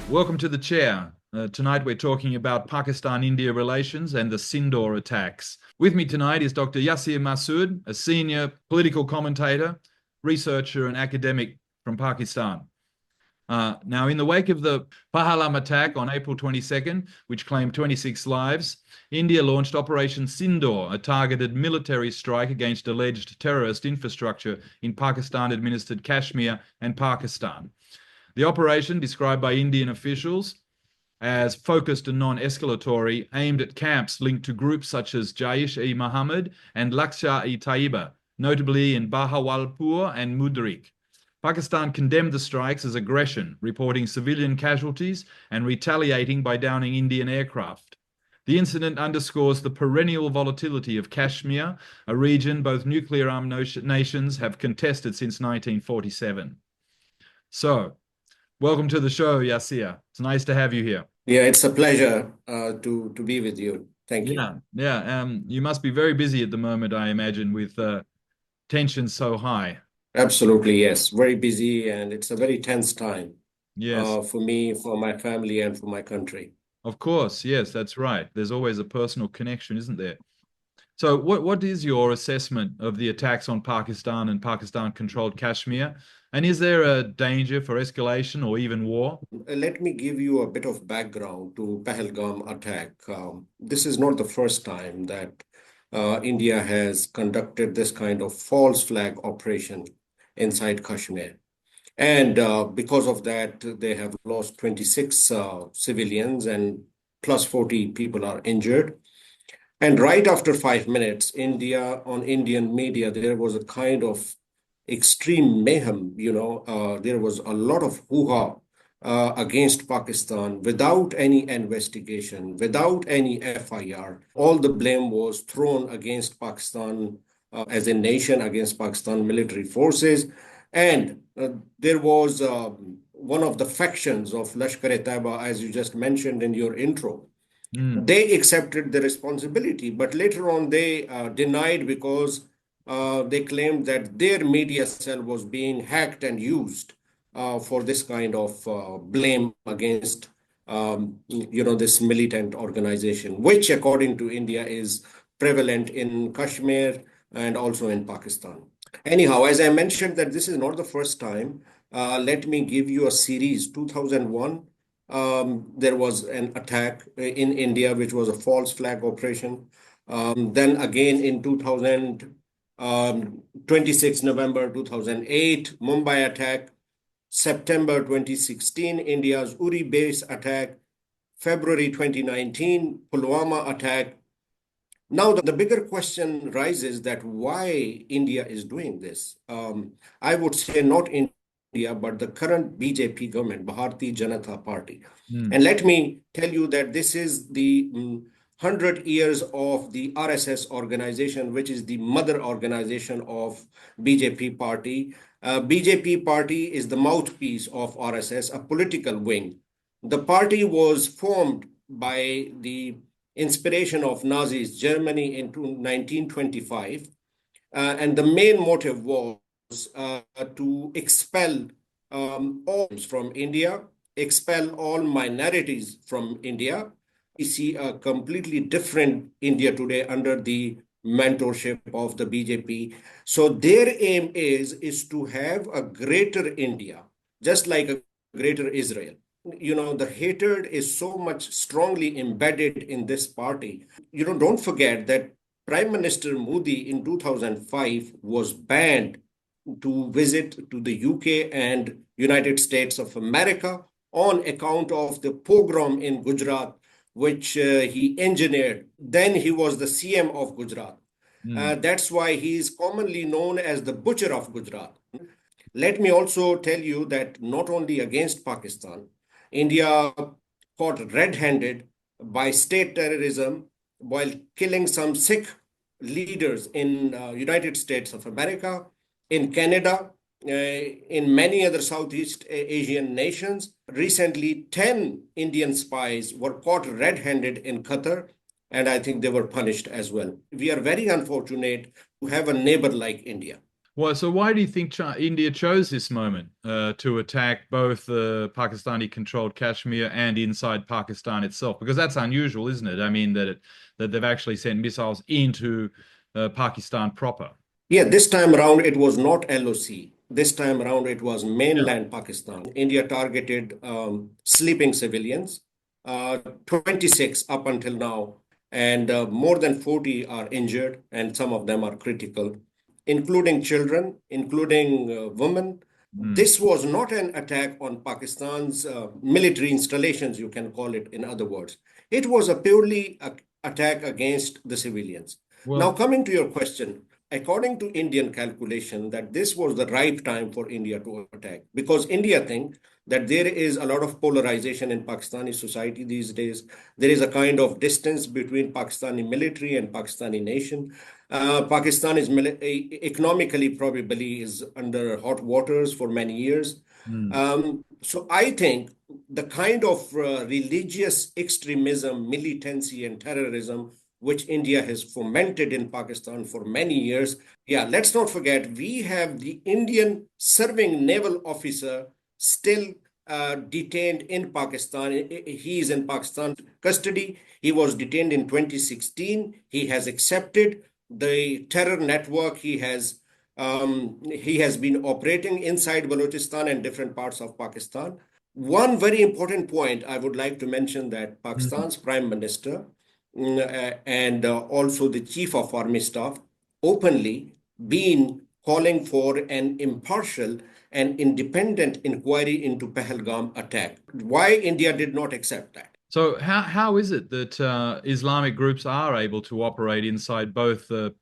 Welcome to the chair. Tonight we're talking about Pakistan-India relations and the Sindoor attacks. With me tonight is Dr. Yasir Masood, a senior political commentator, researcher and academic from Pakistan. Now, in the wake of the Pahalgam attack on April 22nd, which claimed 26 lives, India launched Operation Sindoor, a targeted military strike against alleged terrorist infrastructure in Pakistan-administered Kashmir and Pakistan. The operation, described by Indian officials as focused and non-escalatory, aimed at camps linked to groups such as Jaish-e-Mohammed and Lashkar-e-Taiba, notably in Bahawalpur and Mudrike. Pakistan condemned the strikes as aggression, reporting civilian casualties and retaliating by downing Indian aircraft. The incident underscores the perennial volatility of Kashmir, a region both nuclear-armed nations have contested since 1947. So, welcome to the show, Yasir. It's nice to have you here. Yeah, it's a pleasure to be with you. Thank you. Yeah. You must be very busy at the moment, I imagine, with tensions so high. Absolutely, yes. Very busy, and it's a very tense time Yes, for me, for my family, and for my country. of course. Yes, that's right. There's always a personal connection, isn't there? So what is your assessment of the attacks on Pakistan and Pakistan-controlled Kashmir? And is there a danger for escalation or even war? Let me give you a bit of background to Pahalgam attack. This is not the first time that India has conducted this kind of false flag operation inside Kashmir. And because of that, they have lost 26 civilians and plus 40 people are injured. And right after 5 minutes, on Indian media, there was a kind of extreme mayhem. There was a lot of hoo-ha against Pakistan without any investigation, without any FIR. All the blame was thrown against Pakistan as a nation, against Pakistan military forces. And there was one of the factions of Lashkar-e-Taiba, as you just mentioned in your intro. They accepted the responsibility, but later on they denied because they claimed that their media cell was being hacked and used for this kind of blame against this militant organization, which according to India is prevalent in Kashmir and also in Pakistan. Anyhow, as I mentioned that this is not the first time, let me give you a series. 2001, there was an attack in India, which was a false flag operation. Then again in 26 November 2008, Mumbai attack. September 2016, India's Uri base attack. February 2019, Pulwama attack. Now, the bigger question rises that why India is doing this. I would say not India, but the current BJP government, Bharatiya Janata Party. And let me tell you that this is the 100 years of the RSS organization, which is the mother organization of BJP party. BJP party is the mouthpiece of RSS, a political wing. The party was formed by the inspiration of Nazis Germany in 1925. And the main motive was to expel all from India, expel all minorities from India. We see a completely different India today under the mentorship of the BJP. So their aim is to have a greater India, just like a greater Israel. The hatred is so much strongly embedded in this party. Don't forget that Prime Minister Modi in 2005 was banned to visit to the UK and United States of America on account of the pogrom in Gujarat, which he engineered. Then he was the CM of Gujarat. That's why he is commonly known as the butcher of Gujarat. Let me also tell you that not only against Pakistan, India caught red-handed by state terrorism while killing some Sikh leaders in United States of America, in Canada, in many other Southeast Asian nations. Recently, 10 Indian spies were caught red-handed in Qatar, and I think they were punished as well. We are very unfortunate to have a neighbor like India. Well, so why do you think India chose this moment to attack both the Pakistani-controlled Kashmir and inside Pakistan itself? Because that's unusual, isn't it? I mean, that they've actually sent missiles into Pakistan proper. Yeah, this time around it was not LOC. This time around it was Yeah. mainland Pakistan. India targeted sleeping civilians, 26 up until now, and more than 40 are injured, and some of them are critical, including children, including women. Mm. This was not an attack on Pakistan's military installations, you can call it in other words. It was a purely attack against the civilians. Now, Well, coming to your question, according to Indian calculation, that this was the right time for India to attack because India think that there is a lot of polarization in Pakistani society these days. There is a kind of distance between Pakistani military and Pakistani nation. Pakistan is economically probably is under hot waters for many years. mm, So I think the kind of religious extremism, militancy, and terrorism which India has fomented in Pakistan for many years. Yeah, let's not forget, we have the Indian serving naval officer still detained in Pakistan. He is in Pakistan custody. He was detained in 2016. He has accepted the terror network he has been operating inside Balochistan and different parts of Pakistan. One very important point I would like to mention that mm. Pakistan's Prime Minister and also the Chief of Army Staff openly been calling for an impartial and independent inquiry into Pahalgam attack. Why India did not accept that? So how is it that Islamic groups are able to operate inside both the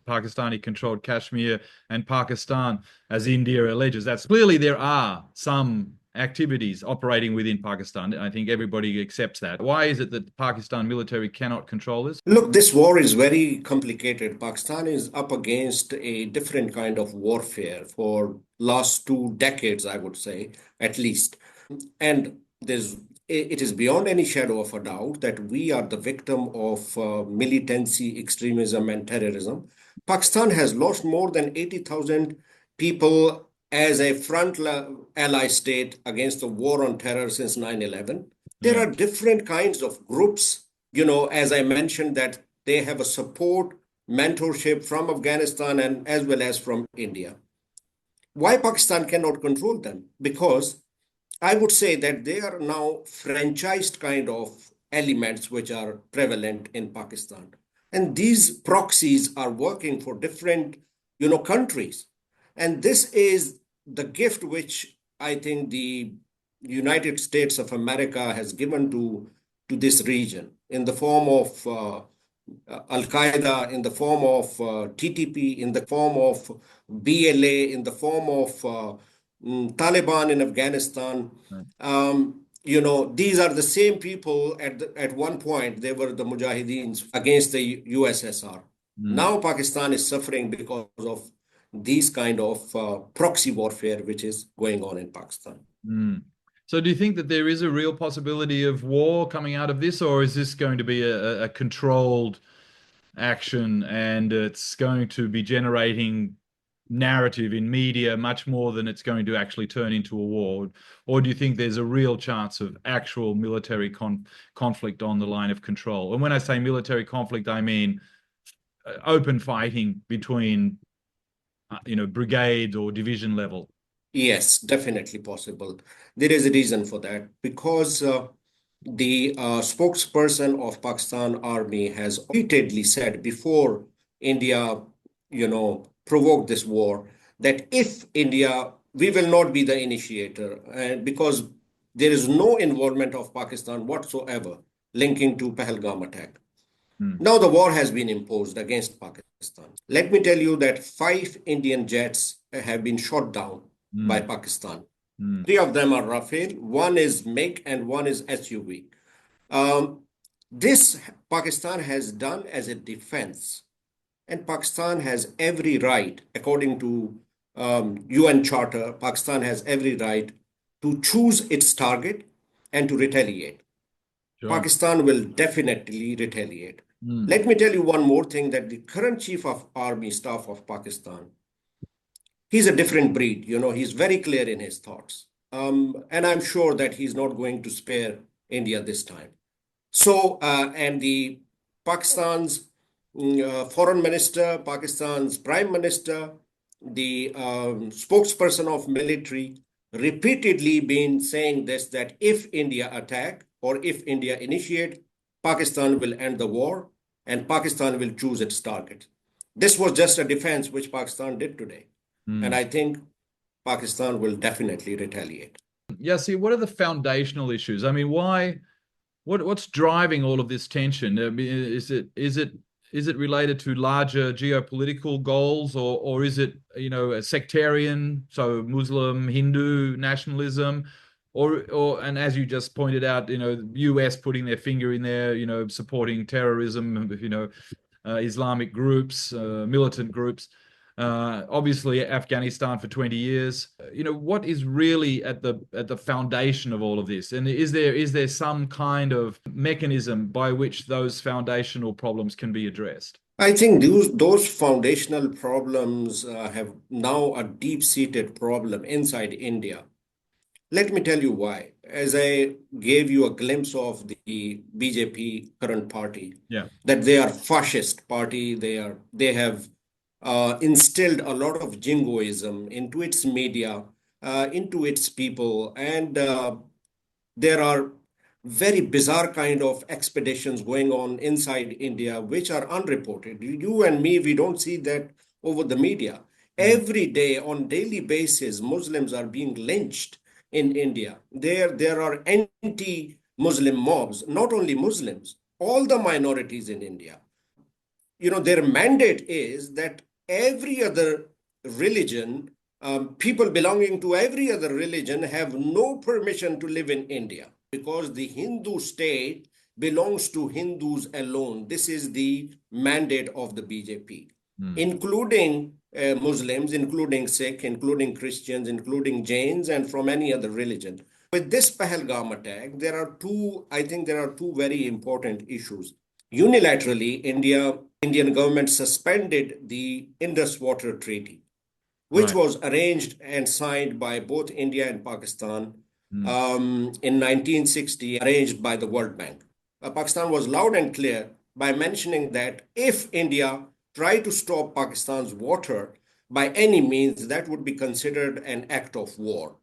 Pakistani-controlled Kashmir and Pakistan, as India alleges? That's clearly there are some activities operating within Pakistan. I think everybody accepts that. Why is it that the Pakistan military cannot control this? Look, this war is very complicated. Pakistan is up against a different kind of warfare for last 2 decades, I would say, at least. And it is beyond any shadow of a doubt that we are the victim of militancy, extremism, and terrorism. Pakistan has lost more than 80,000 people as a front ally state against the war on terror since 9/11. There Yeah. are different kinds of groups, as I mentioned, that they have a support, mentorship from Afghanistan and as well as from India. Why Pakistan cannot control them? Because I would say that they are now franchised kind of elements which are prevalent in Pakistan. And these proxies are working for different, countries. And this is the gift which I think the United States of America has given to this region in the form of Al-Qaeda, in the form of TTP, in the form of BLA, in the form of Taliban in Afghanistan. These are the same people at one point, they were the Mujahideens against the USSR. Mm. Now Pakistan is suffering because of these kind of proxy warfare, which is going on in Pakistan. Mm. So do you think that there is a real possibility of war coming out of this, or is this going to be a controlled action and it's going to be generating narrative in media much more than it's going to actually turn into a war? Or do you think there's a real chance of actual military conflict on the line of control? And when I say military conflict, I mean open fighting between, brigade or division level. Yes, definitely possible. There is a reason for that because the spokesperson of Pakistan Army has repeatedly said before India, provoked this war, that if India, we will not be the initiator, because there is no involvement of Pakistan whatsoever linking to Pahalgam attack. Now the war has been imposed against Pakistan. Let me tell you that 5 Indian jets have been shot down by Pakistan. 3 of them are Rafale, one is MiG, and one is SUV. This Pakistan has done as a defense, and Pakistan has every right, according to UN Charter, Pakistan has every right to choose its target and to retaliate. Sure. Pakistan will definitely retaliate. Let me tell you one more thing, that the current Chief of Army Staff of Pakistan he's a different breed. He's very clear in his thoughts. And I'm sure that he's not going to spare India this time. So, and the Pakistan's foreign minister, Pakistan's prime minister, the spokesperson of military, repeatedly been saying this, that if India attack or if India initiate, Pakistan will end the war and Pakistan will choose its target. This was just a defense which Pakistan did today. And I think Pakistan will definitely retaliate. Yeah, see, what are the foundational issues? I mean, what's driving all of this tension? I mean, is it related to larger geopolitical goals, or is it, a sectarian, so Muslim, Hindu nationalism, and as you just pointed out, the US putting their finger in there, supporting terrorism, Islamic groups, militant groups. Obviously Afghanistan for 20 years. What is really at the foundation of all of this? And is there some kind of mechanism by which those foundational problems can be addressed? I think those foundational problems have now a deep-seated problem inside India. Let me tell you why. As I gave you a glimpse of the BJP current party, that they are fascist party. They have instilled a lot of jingoism into its media, into its people, and there are very bizarre kind of expeditions going on inside India, which are unreported. You and me, we don't see that over the media. Every day, on daily basis, Muslims are being lynched in India. There are anti-Muslim mobs, not only Muslims, all the minorities in India. Their mandate is that every other religion, people belonging to every other religion have no permission to live in India, because the Hindu state belongs to Hindus alone. This is the mandate of the BJP, including Muslims, including Sikh, including Christians, including Jains, and from any other religion. With this Pahalgam attack, I think there are two very important issues. Unilaterally, Indian government suspended the Indus Water Treaty, which was arranged and signed by both India and Pakistan in 1960, arranged by the World Bank. Pakistan was loud and clear by mentioning that if India tried to stop Pakistan's water by any means, that would be considered an act of war.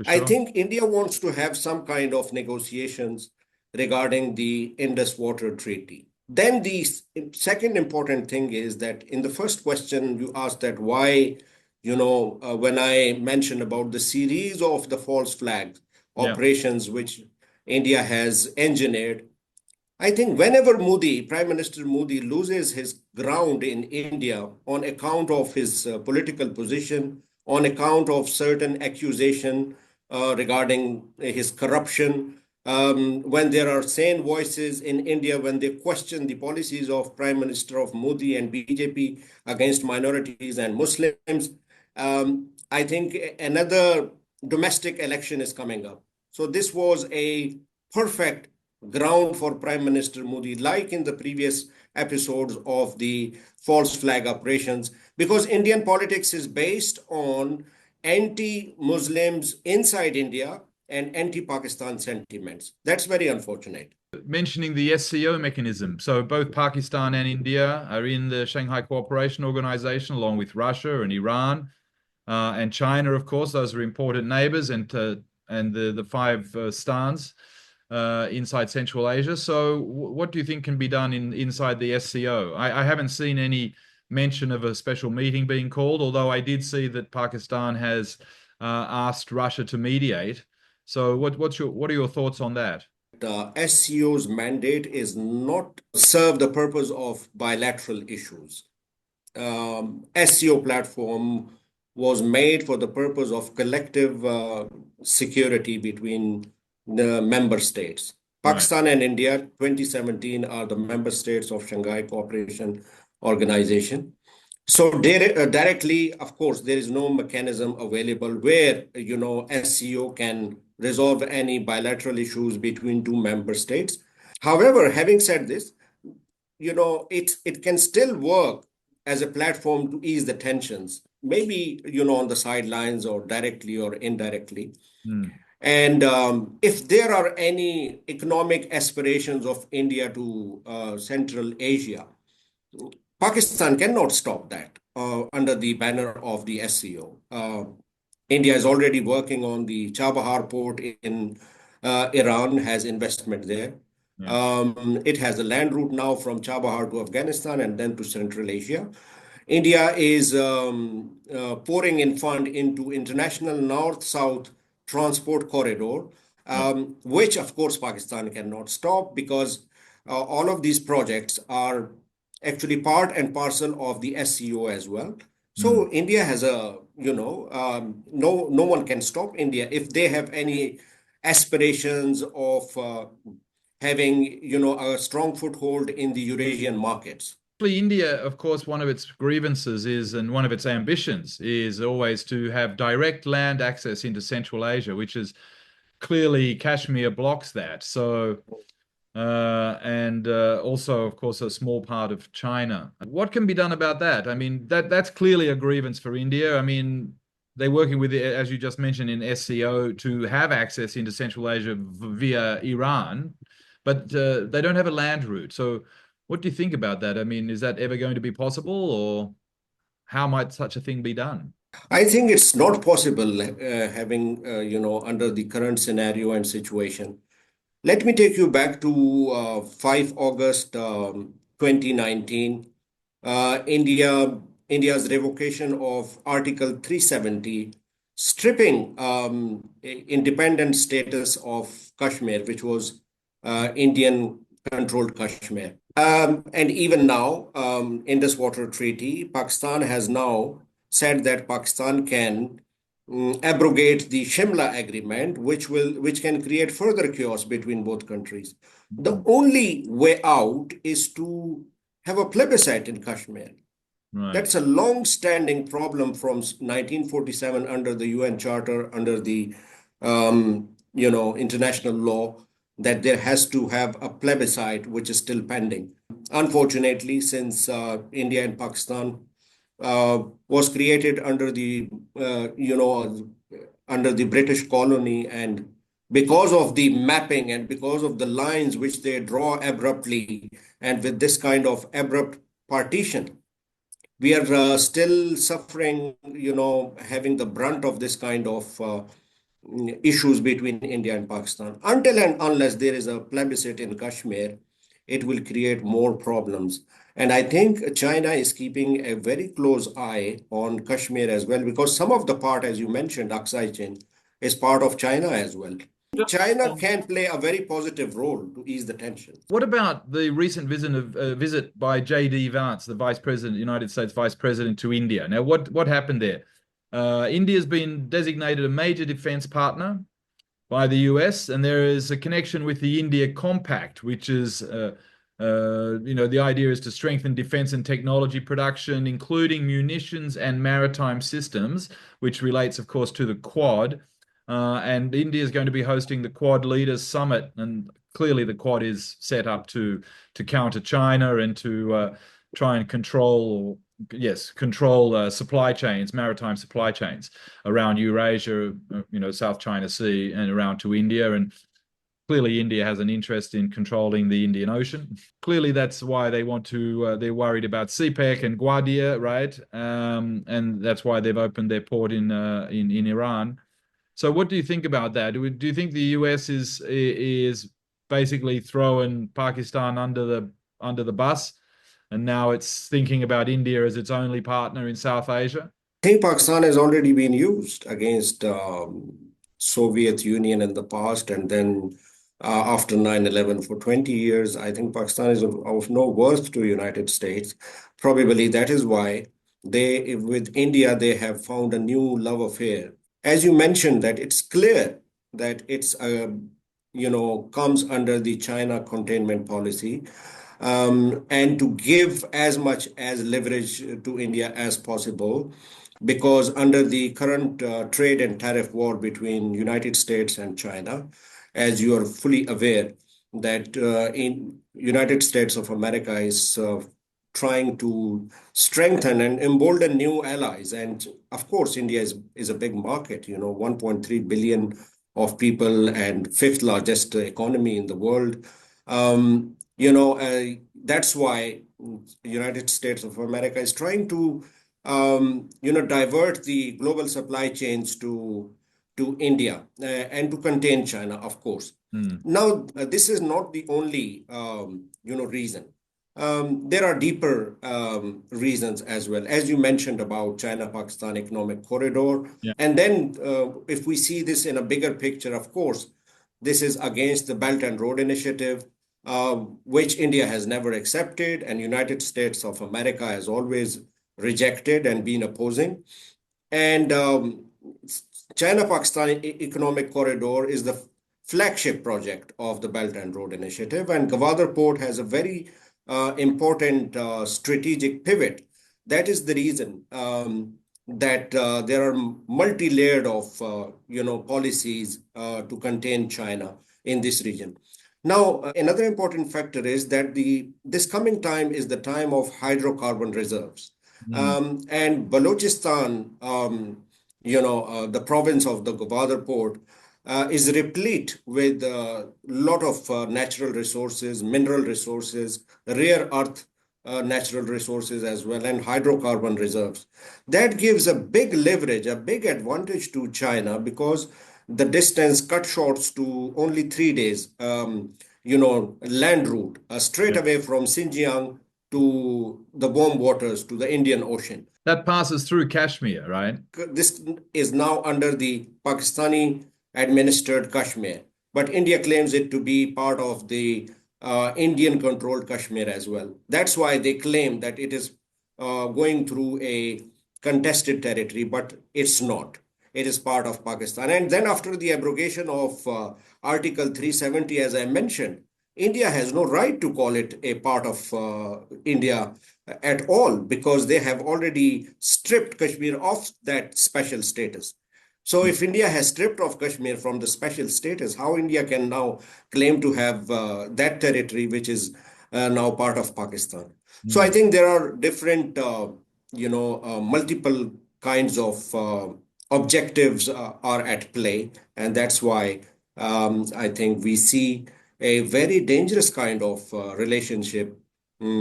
Sure. I think India wants to have some kind of negotiations regarding the Indus Water Treaty. Then the second important thing is that in the first question you asked that why, when I mentioned about the series of the false flag operations which India has engineered, I think whenever Prime Minister Modi loses his ground in India on account of his political position, on account of certain accusation regarding his corruption, when there are sane voices in India, when they question the policies of Prime Minister of Modi and BJP against minorities and Muslims, I think another domestic election is coming up. So this was a perfect ground for Prime Minister Modi, like in the previous episodes of the false flag operations, because Indian politics is based on anti-Muslims inside India and anti-Pakistan sentiments. That's very unfortunate. Mentioning the SCO mechanism. So both Pakistan and India are in the Shanghai Cooperation Organization, along with Russia and Iran and China, of course. Those are important neighbors, and the five stans inside Central Asia. So what do you think can be done inside the SCO? I haven't seen any mention of a special meeting being called, although I did see that Pakistan has asked Russia to mediate. So what are your thoughts on that? The SCO's mandate is not serve the purpose of bilateral issues. SCO platform was made for the purpose of collective security between the member states. Pakistan and India, 2017, are the member states of Shanghai Cooperation Organization. So directly, of course, there is no mechanism available where, SCO can resolve any bilateral issues between two member states. However, having said this, it can still work as a platform to ease the tensions maybe, on the sidelines or directly or indirectly. Mm. And if there are any economic aspirations of India to Central Asia, Pakistan cannot stop that under the banner of the SCO. India is already working on the Chabahar port in Iran, has investment there. Yeah. It has a land route now from Chabahar to Afghanistan and then to Central Asia. India is pouring in fund into international north-south transport corridor, Yeah. which of course Pakistan cannot stop because all of these projects are actually part and parcel of the SCO as well. So Mm. India has no one can stop India if they have any aspirations of having, a strong foothold in the Eurasian markets. India, of course, one of its grievances is, and one of its ambitions is always to have direct land access into Central Asia, which is clearly Kashmir blocks that. So, and also, of course, a small part of China. What can be done about that? I mean, that's clearly a grievance for India. I mean, they're working with, as you just mentioned, in SCO to have access into Central Asia via Iran, but they don't have a land route. So, what do you think about that? I mean, is that ever going to be possible, or how might such a thing be done? I think it's not possible having, under the current scenario and situation. Let me take you back to 5 August 2019. India's revocation of Article 370, stripping independent status of Kashmir, which was Indian-controlled Kashmir. And even now, Indus Water Treaty, Pakistan has now said that Pakistan can abrogate the Shimla Agreement, which can create further chaos between both countries. The only way out is to have a plebiscite in Kashmir. Right. That's a long-standing problem from 1947 under the UN Charter, under the international law, that there has to have a plebiscite, which is still pending. Unfortunately, since India and Pakistan was created under the under the British colony, and because of the mapping and because of the lines which they draw abruptly, and with this kind of abrupt partition, we are still suffering, having the brunt of this kind of issues between India and Pakistan. Until and unless there is a plebiscite in Kashmir, it will create more problems. And I think China is keeping a very close eye on Kashmir as well, because some of the part, as you mentioned, Aksai Chin, is part of China as well. China can play a very positive role to ease the tension. What about the recent visit by J.D. Vance, the Vice President, United States Vice President, to India? Now, what happened there? India's been designated a major defense partner by the US, and there is a connection with the India Compact, which is, the idea is to strengthen defense and technology production, including munitions and maritime systems, which relates, of course, to the Quad. And India is going to be hosting the Quad Leaders Summit, and clearly the Quad is set up to counter China and to try and control supply chains, maritime supply chains around Eurasia, South China Sea, and around to India. And clearly India has an interest in controlling the Indian Ocean. Clearly that's why they want to, they're worried about CPEC and Gwadia, right? And that's why they've opened their port in Iran. So what do you think about that? Do you think the US is basically throwing Pakistan under the bus, and now it's thinking about India as its only partner in South Asia? I think Pakistan has already been used against Soviet Union in the past, and then after 9/11 for 20 years. I think Pakistan is of no worth to United States. Probably that is why with India, they have found a new love affair. As you mentioned, that it's clear that it's comes under the China containment policy, and to give as much as leverage to India as possible, because under the current trade and tariff war between United States and China, as you are fully aware, that in United States of America is trying to strengthen and embolden new allies. And of course, India is a big market, 1.3 billion of people and fifth largest economy in the world. That's why United States of America is trying to, divert the global supply chains to India and to contain China, of course. Now, this is not the only, reason. There are deeper reasons as well, as you mentioned about China-Pakistan economic corridor. Yeah. And then if we see this in a bigger picture, of course, this is against the Belt and Road Initiative, which India has never accepted, and United States of America has always rejected and been opposing. And China-Pakistan economic corridor is the flagship project of the Belt and Road Initiative, and Gwadar Port has a very important strategic pivot. That is the reason that there are multi-layered of policies to contain China in this region. Now, another important factor is that this coming time is the time of hydrocarbon reserves. And Balochistan, the province of the Gwadar Port, is replete with a lot of natural resources, mineral resources, rare earth natural resources as well, and hydrocarbon reserves. That gives a big leverage, a big advantage to China, because the distance cut shorts to only 3 days, land route, straight away from Xinjiang to the warm waters, to the Indian Ocean. That passes through Kashmir, right? This is now under the Pakistani-administered Kashmir, but India claims it to be part of the Indian-controlled Kashmir as well. That's why they claim that it is going through a contested territory, but it's not. It is part of Pakistan. And then after the abrogation of Article 370, as I mentioned, India has no right to call it a part of India at all, because they have already stripped Kashmir of that special status. So if India has stripped off Kashmir from the special status, how India can now claim to have that territory, which is now part of Pakistan? So I think there are different, multiple kinds of objectives are at play. And that's why I think we see a very dangerous kind of relationship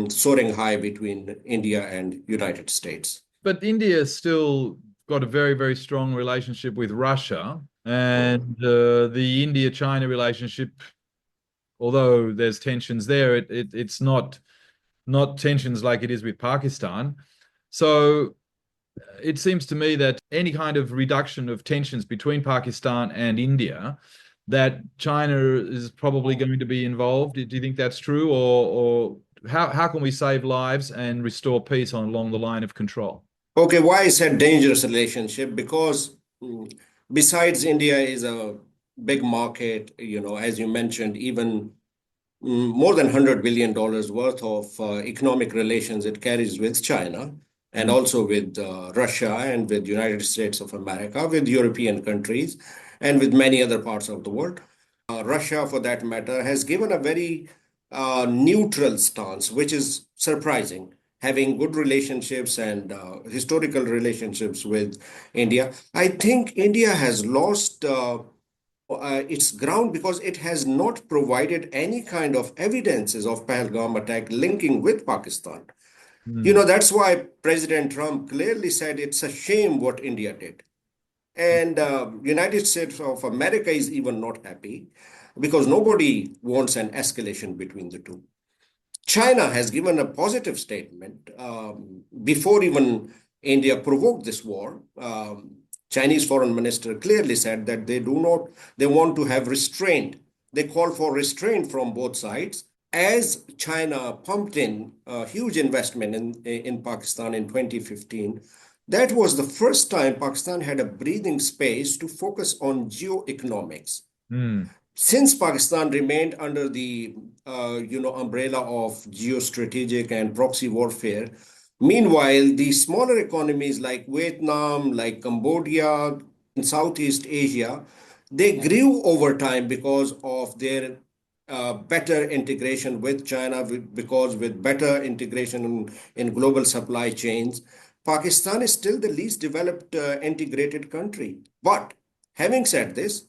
soaring high between India and United States. But India still got a very, very strong relationship with Russia, and the India-China relationship, although there's tensions there, it's not tensions like it is with Pakistan. So it seems to me that any kind of reduction of tensions between Pakistan and India, that China is probably going to be involved. Do you think that's true, or how can we save lives and restore peace along the line of control? Okay, why I said dangerous relationship? Because besides India is a big market, as you mentioned, even more than $100 billion worth of economic relations it carries with China, and also with Russia and with United States of America, with European countries, and with many other parts of the world. Russia, for that matter, has given a very neutral stance, which is surprising, having good relationships and historical relationships with India. I think India has lost its ground because it has not provided any kind of evidences of Pahalgam attack linking with Pakistan. That's why President Trump clearly said it's a shame what India did. And United States of America is even not happy, because nobody wants an escalation between the two. China has given a positive statement before even India provoked this war. Chinese foreign minister clearly said that they want to have restraint. They call for restraint from both sides. As China pumped in a huge investment in Pakistan in 2015, that was the first time Pakistan had a breathing space to focus on geoeconomics. Since Pakistan remained under the umbrella of geostrategic and proxy warfare, meanwhile, the smaller economies like Vietnam, like Cambodia, in Southeast Asia, they grew over time because of their better integration with China, because with better integration in global supply chains, Pakistan is still the least developed integrated country. But having said this,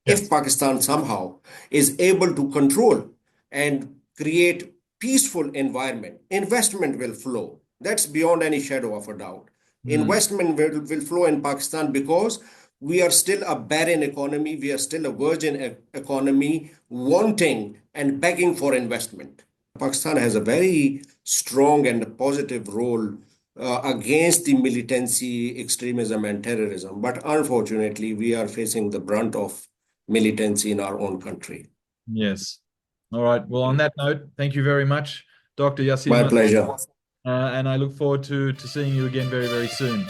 if Yes. Pakistan somehow is able to control and create peaceful environment, investment will flow. That's beyond any shadow of a doubt. Investment will flow in Pakistan because we are still a barren economy. We are still a virgin economy, wanting and begging for investment. Pakistan has a very strong and positive role against the militancy, extremism, and terrorism. But unfortunately, we are facing the brunt of militancy in our own country. Yes. All right. Well, on that note, thank you very much, Dr. Yasir My Masood, pleasure. and I look forward to seeing you again very, very soon.